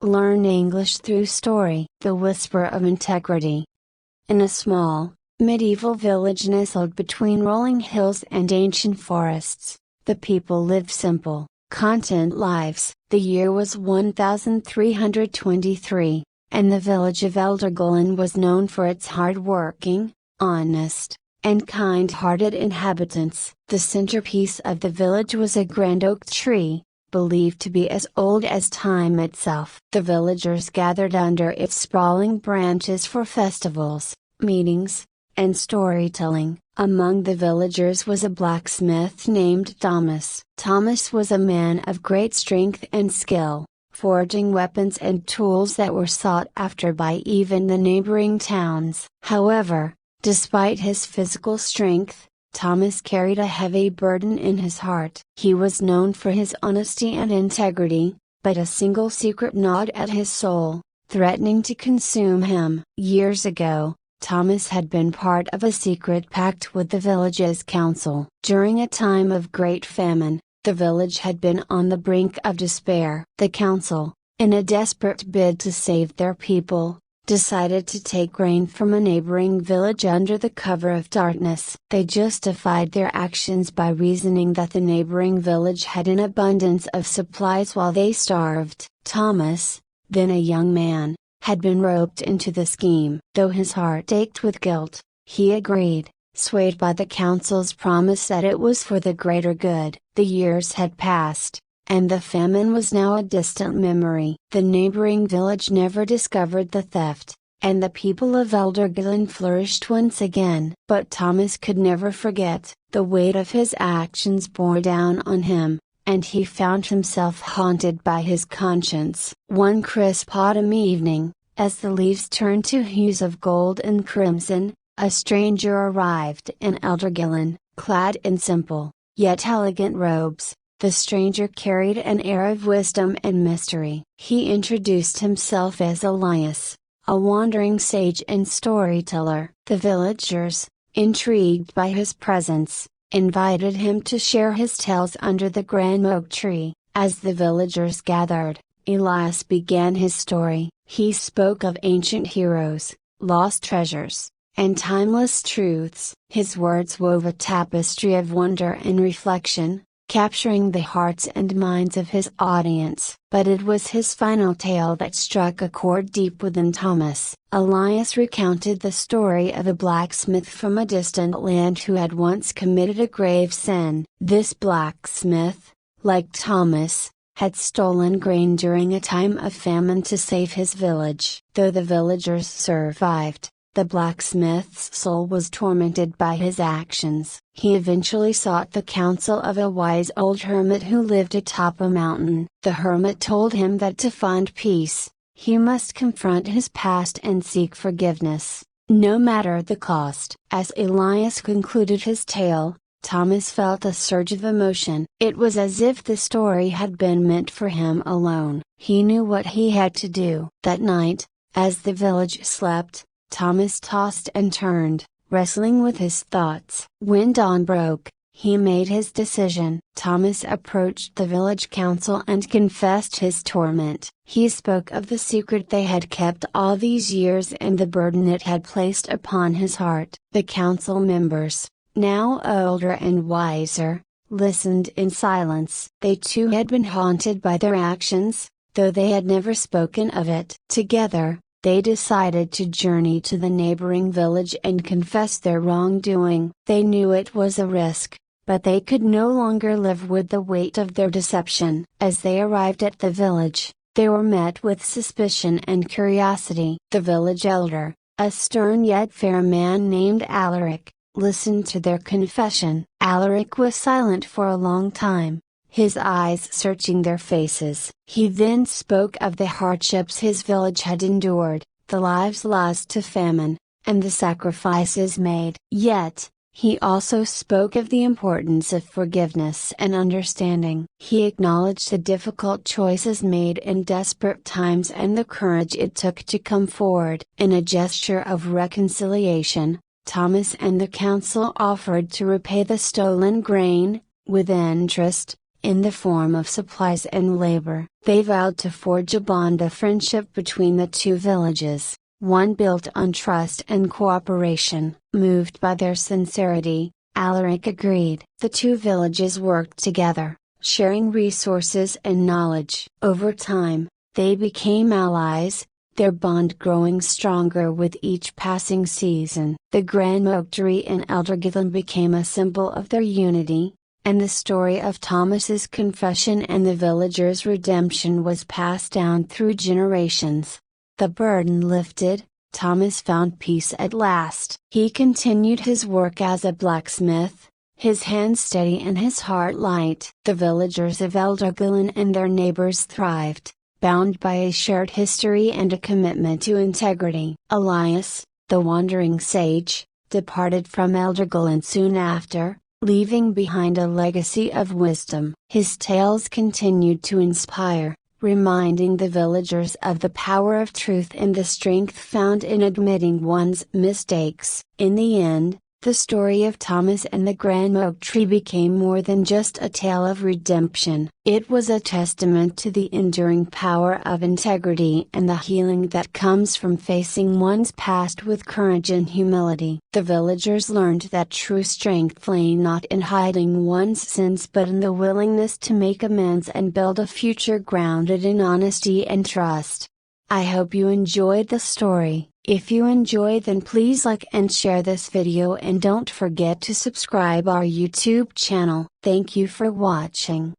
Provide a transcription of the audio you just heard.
Learn English through story. The Whisper of Integrity. In a small, medieval village nestled between rolling hills and ancient forests, the people lived simple, content lives. The year was 1323, and the village of Eldergullen was known for its hard-working, honest, and kind-hearted inhabitants. The centerpiece of the village was a grand oak tree, believed to be as old as time itself. The villagers gathered under its sprawling branches for festivals, meetings, and storytelling. Among the villagers was a blacksmith named Thomas. Thomas was a man of great strength and skill, forging weapons and tools that were sought after by even the neighboring towns. However, despite his physical strength, Thomas carried a heavy burden in his heart. He was known for his honesty and integrity, but a single secret gnawed at his soul, threatening to consume him. Years ago, Thomas had been part of a secret pact with the village's council. During a time of great famine, the village had been on the brink of despair. The council, in a desperate bid to save their people, decided to take grain from a neighboring village under the cover of darkness. They justified their actions by reasoning that the neighboring village had an abundance of supplies while they starved. Thomas, then a young man, had been roped into the scheme. Though his heart ached with guilt, he agreed, swayed by the council's promise that it was for the greater good. The years had passed, and the famine was now a distant memory. The neighboring village never discovered the theft, and the people of Eldergullen flourished once again. But Thomas could never forget. The weight of his actions bore down on him, and he found himself haunted by his conscience. One crisp autumn evening, as the leaves turned to hues of gold and crimson, a stranger arrived in Eldergullen, clad in simple, yet elegant robes. The stranger carried an air of wisdom and mystery. He introduced himself as Elias, a wandering sage and storyteller. The villagers, intrigued by his presence, invited him to share his tales under the grand oak tree. As the villagers gathered, Elias began his story. He spoke of ancient heroes, lost treasures, and timeless truths. His words wove a tapestry of wonder and reflection, capturing the hearts and minds of his audience. But it was his final tale that struck a chord deep within Thomas. Elias recounted the story of a blacksmith from a distant land who had once committed a grave sin. This blacksmith, like Thomas, had stolen grain during a time of famine to save his village. Though the villagers survived, the blacksmith's soul was tormented by his actions. He eventually sought the counsel of a wise old hermit who lived atop a mountain. The hermit told him that to find peace, he must confront his past and seek forgiveness, no matter the cost. As Elias concluded his tale, Thomas felt a surge of emotion. It was as if the story had been meant for him alone. He knew what he had to do. That night, as the village slept, Thomas tossed and turned, wrestling with his thoughts. When dawn broke, he made his decision. Thomas approached the village council and confessed his torment. He spoke of the secret they had kept all these years and the burden it had placed upon his heart. The council members, now older and wiser, listened in silence. They too had been haunted by their actions, though they had never spoken of it. Together, they decided to journey to the neighboring village and confess their wrongdoing. They knew it was a risk, but they could no longer live with the weight of their deception. As they arrived at the village, they were met with suspicion and curiosity. The village elder, a stern yet fair man named Alaric, listened to their confession. Alaric was silent for a long time, his eyes searching their faces. He then spoke of the hardships his village had endured, the lives lost to famine, and the sacrifices made. Yet, he also spoke of the importance of forgiveness and understanding. He acknowledged the difficult choices made in desperate times and the courage it took to come forward. In a gesture of reconciliation, Thomas and the council offered to repay the stolen grain, with interest, in the form of supplies and labor. They vowed to forge a bond of friendship between the two villages, one built on trust and cooperation. Moved by their sincerity, Alaric agreed. The two villages worked together, sharing resources and knowledge. Over time, they became allies, their bond growing stronger with each passing season. The grand oak tree in Eldergillen became a symbol of their unity, and the story of Thomas's confession and the villagers' redemption was passed down through generations. The burden lifted, Thomas found peace at last. He continued his work as a blacksmith, his hands steady and his heart light. The villagers of Eldergillen and their neighbors thrived, bound by a shared history and a commitment to integrity. Elias, the wandering sage, departed from Eldergillen soon after, leaving behind a legacy of wisdom. His tales continued to inspire, reminding the villagers of the power of truth and the strength found in admitting one's mistakes. In the end, the story of Thomas and the grand oak tree became more than just a tale of redemption. It was a testament to the enduring power of integrity and the healing that comes from facing one's past with courage and humility. The villagers learned that true strength lay not in hiding one's sins but in the willingness to make amends and build a future grounded in honesty and trust. I hope you enjoyed the story. If you enjoyed, then please like and share this video and don't forget to subscribe our YouTube channel. Thank you for watching.